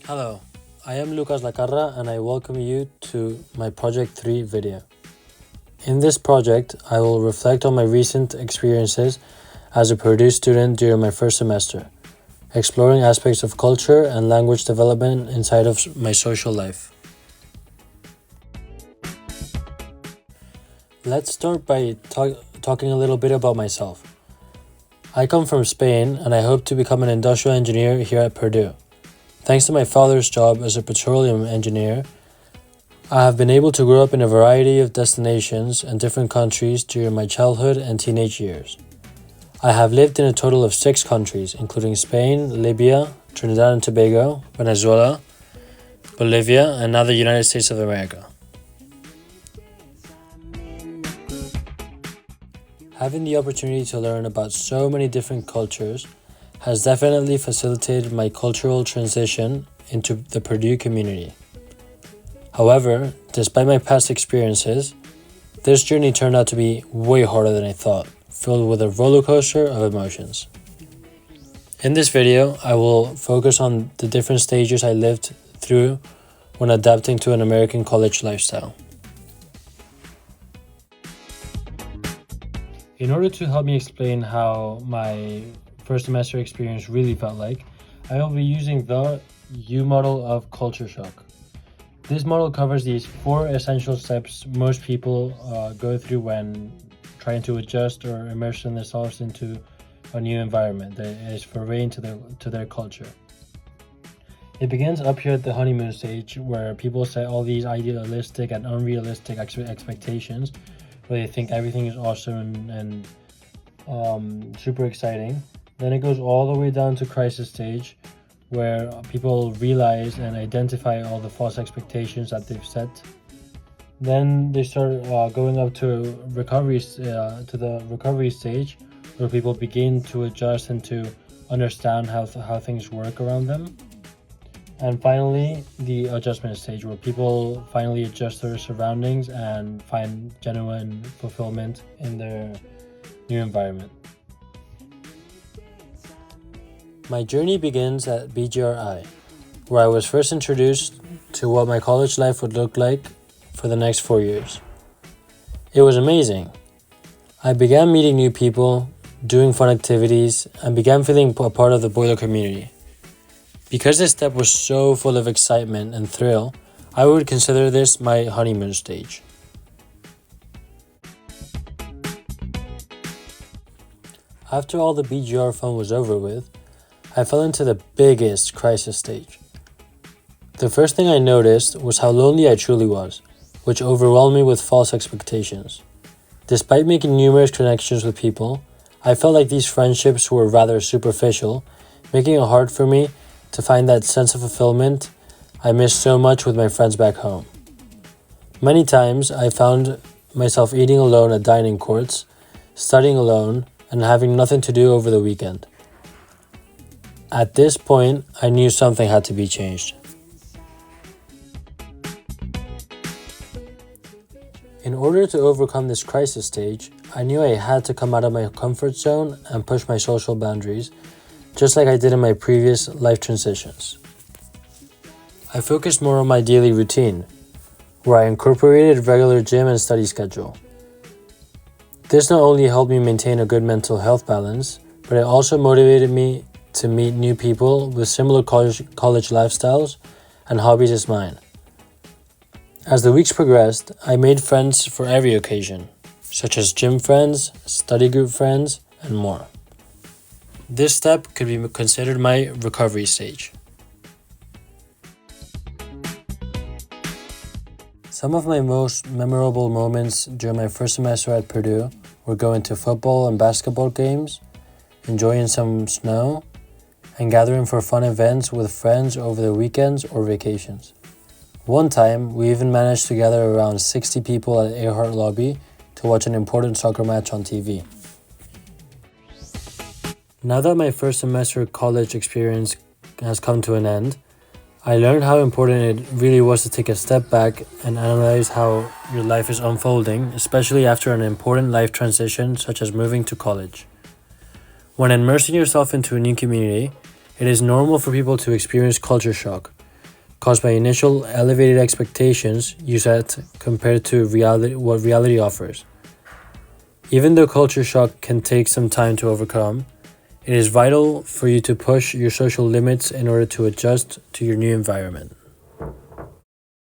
Hello, I am Lacarra and I welcome you to my Project 3 video. In this project, I will reflect on my recent experiences as a Purdue student during my first semester, exploring aspects of culture and language development inside of my social life. Let's start by talking a little bit about myself. I come from Spain and I hope to become an industrial engineer here at Purdue. Thanks to my father's job as a petroleum engineer, I have been able to grow up in a variety of destinations and different countries during my childhood and teenage years. I have lived in a total of 6 countries, including Spain, Libya, Trinidad and Tobago, Venezuela, Bolivia, and now the United States of America. Having the opportunity to learn about so many different cultures has definitely facilitated my cultural transition into the Purdue community. However, despite my past experiences, this journey turned out to be way harder than I thought, filled with a roller coaster of emotions. In this video, I will focus on the different stages I lived through when adapting to an American college lifestyle. In order to help me explain how my first semester experience really felt like, I will be using the U model of culture shock. This model covers these 4 essential steps most people go through when trying to adjust or immerse themselves into a new environment that is foreign to their culture. It begins up here at the honeymoon stage, where people set all these idealistic and unrealistic expectations, where they think everything is awesome and super exciting. Then it goes all the way down to crisis stage, where people realize and identify all the false expectations that they've set. Then they start going up to the recovery stage, where people begin to adjust and to understand how things work around them. And finally, the adjustment stage, where people finally adjust their surroundings and find genuine fulfillment in their new environment. My journey begins at BGRI, where I was first introduced to what my college life would look like for the next 4 years. It was amazing. I began meeting new people, doing fun activities, and began feeling a part of the Boiler community. Because this step was so full of excitement and thrill, I would consider this my honeymoon stage. After all the BGR fun was over with, I fell into the biggest crisis stage. The first thing I noticed was how lonely I truly was, which overwhelmed me with false expectations. Despite making numerous connections with people, I felt like these friendships were rather superficial, making it hard for me to find that sense of fulfillment I missed so much with my friends back home. Many times I found myself eating alone at dining courts, studying alone, and having nothing to do over the weekend. At this point, I knew something had to be changed. In order to overcome this crisis stage, I knew I had to come out of my comfort zone and push my social boundaries, just like I did in my previous life transitions. I focused more on my daily routine, where I incorporated regular gym and study schedule. This not only helped me maintain a good mental health balance, but it also motivated me to meet new people with similar college lifestyles and hobbies as mine. As the weeks progressed, I made friends for every occasion, such as gym friends, study group friends, and more. This step could be considered my recovery stage. Some of my most memorable moments during my first semester at Purdue were going to football and basketball games, enjoying some snow, and gathering for fun events with friends over the weekends or vacations. One time, we even managed to gather around 60 people at Earhart Lobby to watch an important soccer match on TV. Now that my first semester college experience has come to an end, I learned how important it really was to take a step back and analyze how your life is unfolding, especially after an important life transition such as moving to college. When immersing yourself into a new community, it is normal for people to experience culture shock, caused by initial elevated expectations you set compared to what reality offers. Even though culture shock can take some time to overcome, it is vital for you to push your social limits in order to adjust to your new environment.